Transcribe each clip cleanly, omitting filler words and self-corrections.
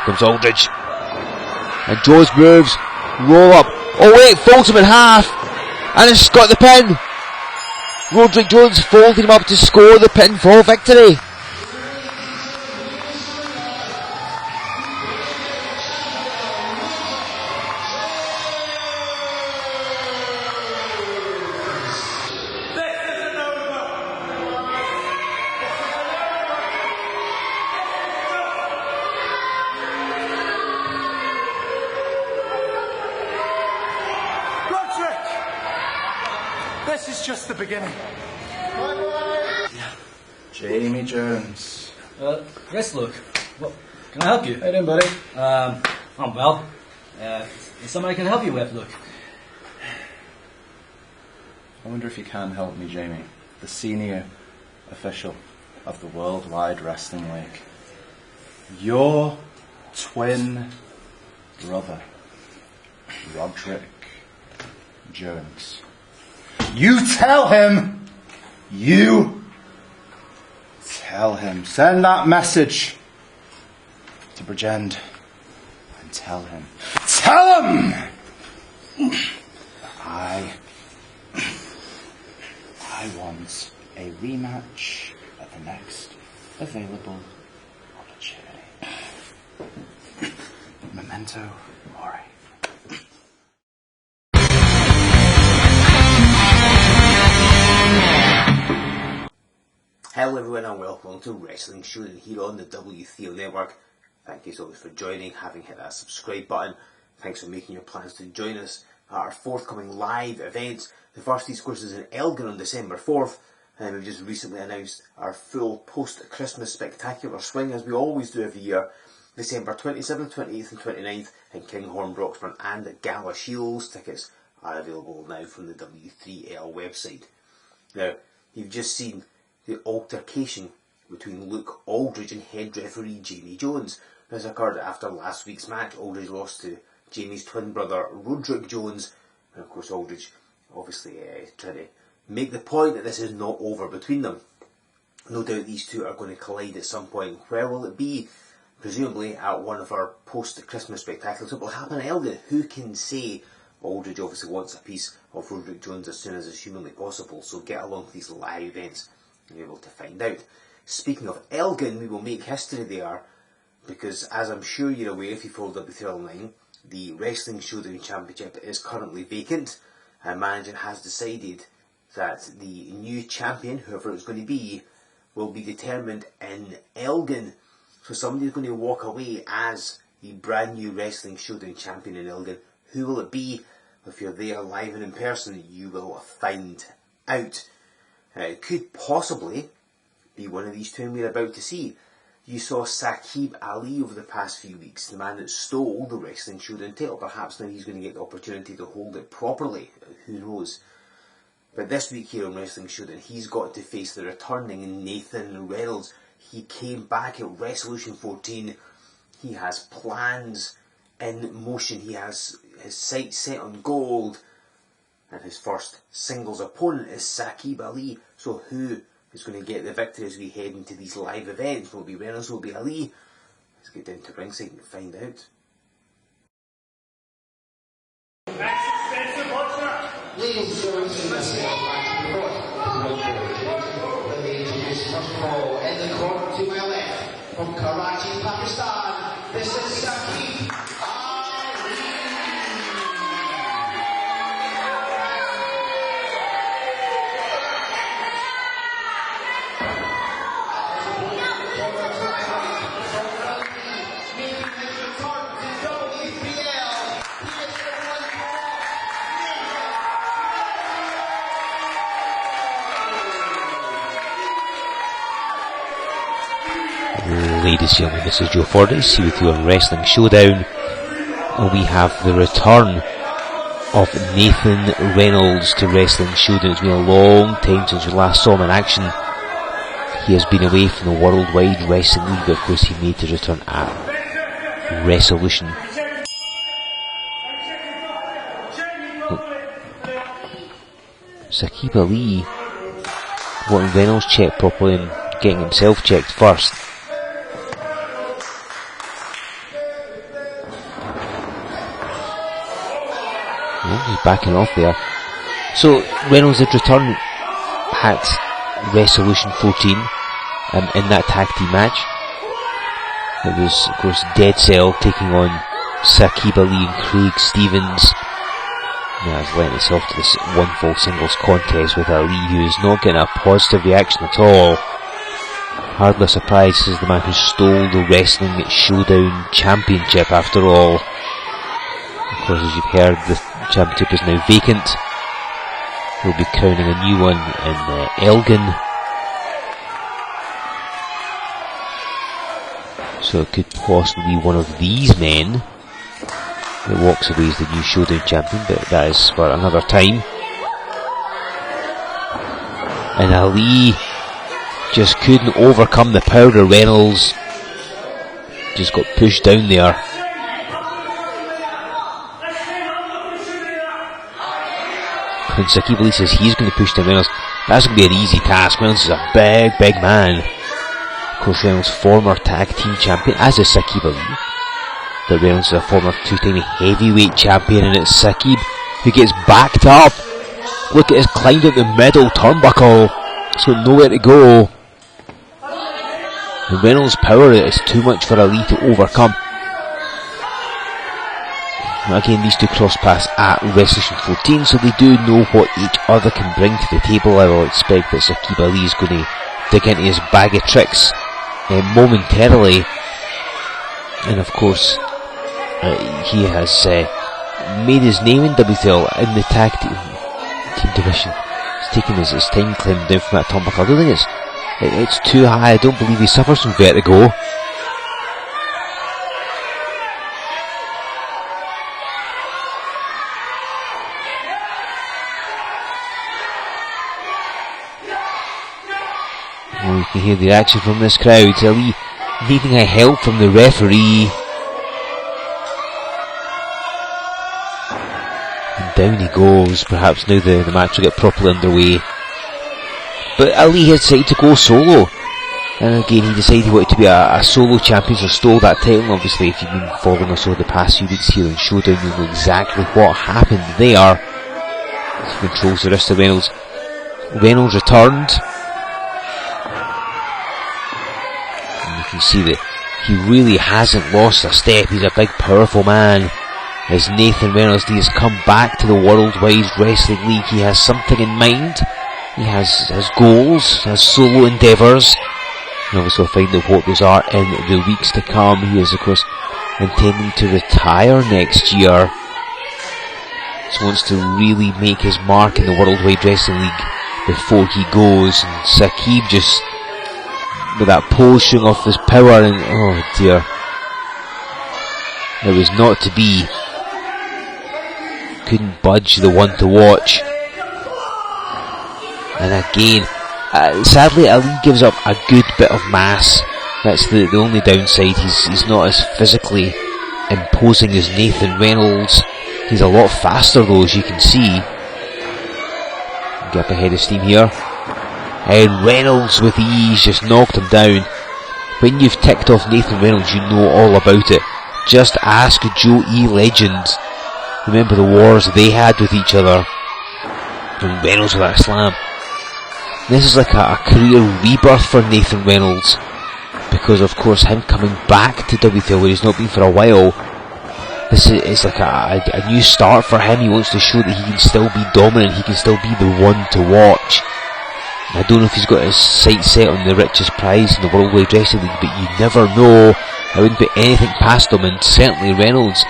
comes Aldridge. And Jones moves. Roll up. Oh wait, folds him in half. And it's got the pin. Roderick Jones folding him up to score the pinfall victory. This is just the beginning. Jamie Jones. Yes, Luke. Well, can I help you? How you doing, buddy? I'm well. Is something I can help you with, Luke? I wonder if you can help me, Jamie. The senior official of the Worldwide Wrestling League. Your twin brother, Roderick Jones. You tell him! Send that message to Bridgend and tell him I want a rematch at the next available opportunity. Memento mori. Hello everyone and welcome to Wrestling Showdown here on the W3L Network. Thank you so much for joining, having hit that subscribe button. Thanks for making your plans to join us at our forthcoming live events. The first of these courses is in Elgin on December 4th, and we've just recently announced our full post-Christmas spectacular swing, as we always do every year. December 27th, 28th and 29th in Kinghorn, Broxburn and at Galashiels. Tickets are available now from the W3L website. Now, you've just seen the altercation between Luke Aldridge and head referee Jamie Jones. This occurred after last week's match. Aldridge lost to Jamie's twin brother Roderick Jones, and of course Aldridge obviously trying to make the point that this is not over between them. No doubt these two are going to collide at some point. Where will it be? Presumably at one of our post-Christmas spectaculars. What will happen at Elgin? Who can say? Aldridge obviously wants a piece of Roderick Jones as soon as is humanly possible, so get along to these live events and be able to find out. Speaking of Elgin, we will make history there, because as I'm sure you're aware if you follow W3L online, the Wrestling Showdown Championship is currently vacant, and management has decided that the new champion, whoever it's going to be, will be determined in Elgin. So somebody's going to walk away as the brand new Wrestling Showdown champion in Elgin. Who will it be? If you're there live and in person, you will find out. It could possibly be one of these two we're about to see. You saw Saqib Ali over the past few weeks, the man that stole the Wrestling Showdown title. Perhaps now he's going to get the opportunity to hold it properly. Who knows? But this week here on Wrestling Showdown, he's got to face the returning Nathan Reynolds. He came back at Resolution 14. He has plans in motion. He has his sights set on gold. And his first singles opponent is Saqib Ali. So who is going to get the victory as we head into these live events? Will it be Reynolds? Will it be Ali? Let's get down to ringside and find out. Ladies and let me introduce first of all, in the corner to my left, from Karachi, Pakistan, this is Saqib Ali. Ladies and gentlemen, this is Joe Fordyce here with you on Wrestling Showdown, and we have the return of Nathan Reynolds to Wrestling Showdown. It's been a long time since we last saw him in action. He has been away from the Worldwide Wrestling League, but of course he made his return at Resolution. Saqib Ali wanting Reynolds checked properly and getting himself checked first. He's backing off there. So Reynolds did return at Resolution 14 in that tag team match. It was, of course, Dead Cell taking on Saqib Ali and Craig Stevens. Now it's letting itself to this one-fall singles contest with Ali, who is not getting a positive reaction at all. Hardly a surprise, this is the man who stole the Wrestling Showdown Championship after all. Of course, as you've heard, the championship is now vacant. He'll be crowning a new one in Elgin. So it could possibly be one of these men that walks away as the new Showdown champion, but that is for another time. And Ali just couldn't overcome the power of Reynolds. Just got pushed down there. And Saqib Ali says he's going to push down Reynolds. That's going to be an easy task. Reynolds is a big, big man. Of course, Reynolds, former tag team champion, as is Saqib Ali. But Reynolds is a former two-time heavyweight champion, and it's Saqib who gets backed up. Look at his climb up the middle turnbuckle. He's got nowhere to go. And Reynolds' power is too much for Ali to overcome. Again, these two cross paths at Resolution 14, so they do know what each other can bring to the table. I will expect that Saqib Ali is going to dig into his bag of tricks momentarily. And of course, he has made his name in W3L in the tag team division. He's taken his time climbing down from that turnbuckle. I don't think it's too high. I don't believe he suffers from vertigo. Oh, you can hear the reaction from this crowd. Ali needing a help from the referee. And down he goes. Perhaps now the match will get properly underway. But Ali had decided to go solo. And again, he decided he wanted to be a solo champion, so stole that title. Obviously, if you've been following us over the past few weeks here on Showdown, you'll know exactly what happened there. He controls the wrist of Reynolds. Reynolds returned. You can see that he really hasn't lost a step. He's a big, powerful man. As Nathan Reynolds, he has come back to the Worldwide Wrestling League. He has something in mind. He has goals, has solo endeavours. And obviously we'll find out what those are in the weeks to come. He is, of course, intending to retire next year. So wants to really make his mark in the Worldwide Wrestling League before he goes. And Saqib just, with that pose showing off his power, and oh dear, it was not to be. Couldn't budge the one to watch. And again, sadly Ali gives up a good bit of mass. That's the only downside. He's not as physically imposing as Nathan Reynolds. He's a lot faster though, as you can see. Get up ahead of steam here. And Reynolds with ease just knocked him down. When you've ticked off Nathan Reynolds, you know all about it. Just ask Joe E. Legend. Remember the wars they had with each other. And Reynolds with that slam. This is like a career rebirth for Nathan Reynolds. Because of course him coming back to W3L where he's not been for a while. This is like a new start for him. He wants to show that he can still be dominant. He can still be the one to watch. I don't know if he's got his sights set on the richest prize in the Worldwide Wrestling League, but you never know. I wouldn't put anything past him, and certainly Reynolds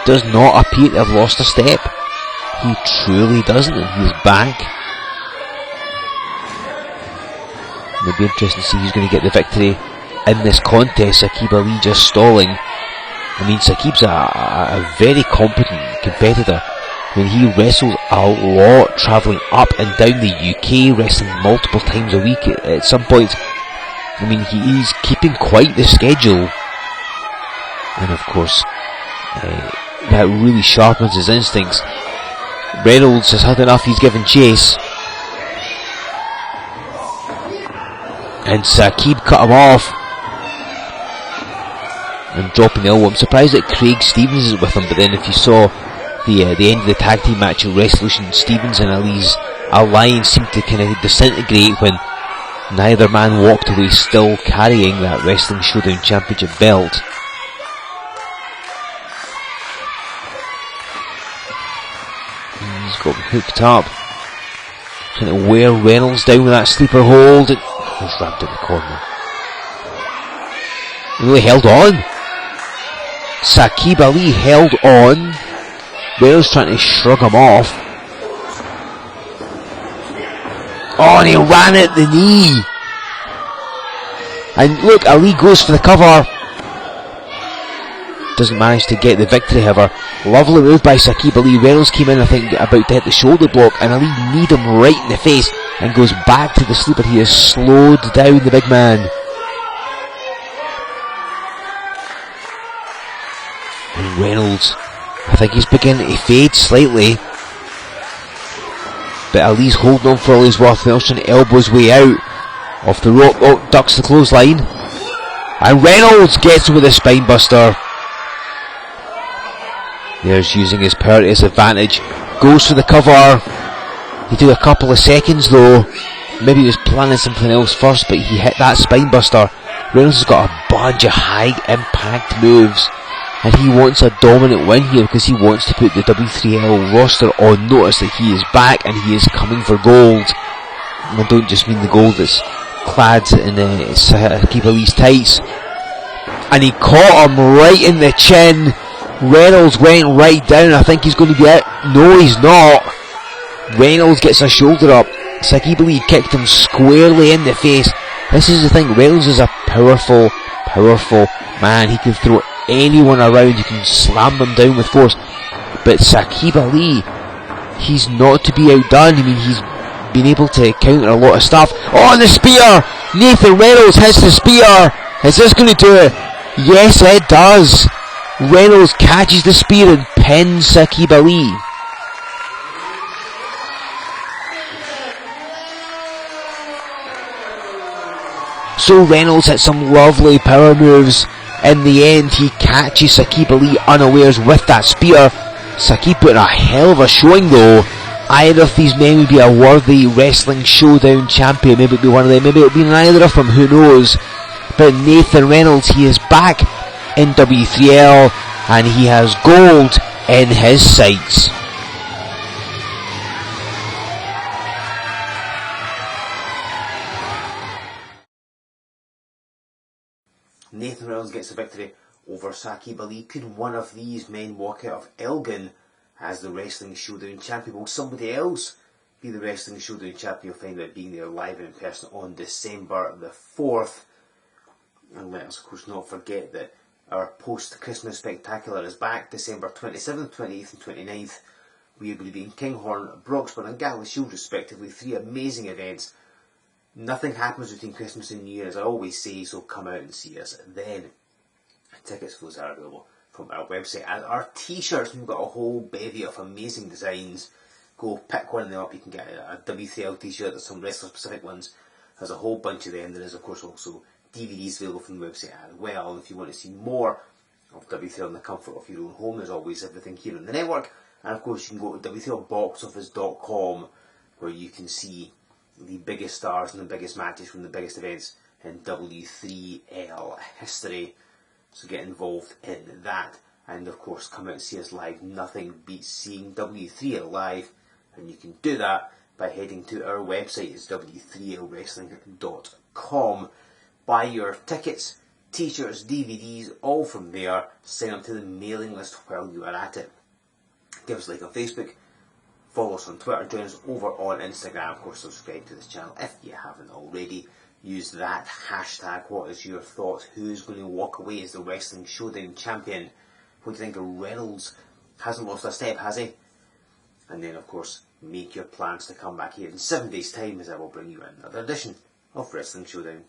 does not appear to have lost a step. He truly doesn't, and he's back. It'll be interesting to see who's going to get the victory in this contest. Saqib Ali just stalling. I mean, Saqib's a very competent competitor. I mean, he wrestles a lot, travelling up and down the UK, wrestling multiple times a week at some points. I mean, he is keeping quite the schedule. And of course, that really sharpens his instincts. Reynolds has had enough, he's given chase. And Saqib cut him off. And dropping the elbow. I'm surprised that Craig Stevens is with him, but then if you saw the end of the tag team match at Resolution, Stevens and Ali's alliance seemed to kind of disintegrate when neither man walked away still carrying that Wrestling Showdown Championship belt. He's got hooked up, trying to wear Reynolds down with that sleeper hold. He's rammed in the corner. He really held on. Saqib Ali held on. Reynolds trying to shrug him off. Oh, and he ran at the knee. And look, Ali goes for the cover. Doesn't manage to get the victory, however. Lovely move by Saqib Ali. Reynolds came in, I think, about to hit the shoulder block, and Ali kneed him right in the face and goes back to the sleeper. He has slowed down the big man. And Reynolds, I think he's beginning to fade slightly. But Ali's holding on for all his worth. Reynolds trying to elbow his way out off the rope. Oh, ducks the clothesline. And Reynolds gets him with a spine buster. There's using his power to his advantage. Goes for the cover. He took a couple of seconds though. Maybe he was planning something else first, but he hit that spine buster. Reynolds has got a bunch of high impact moves, and he wants a dominant win here because he wants to put the W3L roster on notice that he is back and he is coming for gold. And I don't just mean the gold that's clad in Saqib Ali's tights. And he caught him right in the chin. Reynolds went right down. I think he's going to be out. No, he's not. Reynolds gets a shoulder up. Saqib Ali kicked him squarely in the face. This is the thing, Reynolds is a powerful man. He can throw anyone around, you can slam them down with force. But Saqib Ali, he's not to be outdone. I mean, he's been able to counter a lot of stuff. Oh, and the spear! Nathan Reynolds hits the spear! Is this going to do it? Yes, it does! Reynolds catches the spear and pins Saqib Ali. So Reynolds hit some lovely power moves. In the end, he catches Saqib Ali unawares with that spear. Saqib put a hell of a showing though. Either of these men would be a worthy Wrestling Showdown champion. Maybe it would be one of them, maybe it would be neither of them, who knows. But Nathan Reynolds, he is back in W3L and he has gold in his sights. Nathan Reynolds gets the victory over Saqib Ali. Could one of these men walk out of Elgin as the Wrestling Showdown champion? Will somebody else be the Wrestling Showdown champion? You'll find out being there live and in person on December the 4th. And let us of course not forget that our post-Christmas spectacular is back December 27th, 28th and 29th. We are going to be in Kinghorn, Broxburn and Galashiels respectively. 3 amazing events. Nothing happens between Christmas and New Year, as I always say, so come out and see us then. Tickets for those are available from our website. And our t-shirts, we've got a whole bevy of amazing designs. Go pick one of them up. You can get a W3L t-shirt, there's some wrestler specific ones. There's a whole bunch of them. There is of course also DVDs available from the website as well. And if you want to see more of W3L in the comfort of your own home, there's always everything here on the network. And of course you can go to W3LBoxOffice.com where you can see the biggest stars and the biggest matches from the biggest events in W3L history. So get involved in that. And of course come out and see us live. Nothing beats seeing W3L live. And you can do that by heading to our website. It's w3lwrestling.com. Buy your tickets, t-shirts, DVDs, all from there. Sign up to the mailing list while you are at it. Give us a like on Facebook. Follow us on Twitter, join us over on Instagram. Of course, subscribe to this channel if you haven't already. Use that hashtag. What is your thoughts? Who's going to walk away as the Wrestling Showdown champion? What do you think of Reynolds? Hasn't lost a step, has he? And then, of course, make your plans to come back here in 7 days' time as I will bring you another edition of Wrestling Showdown.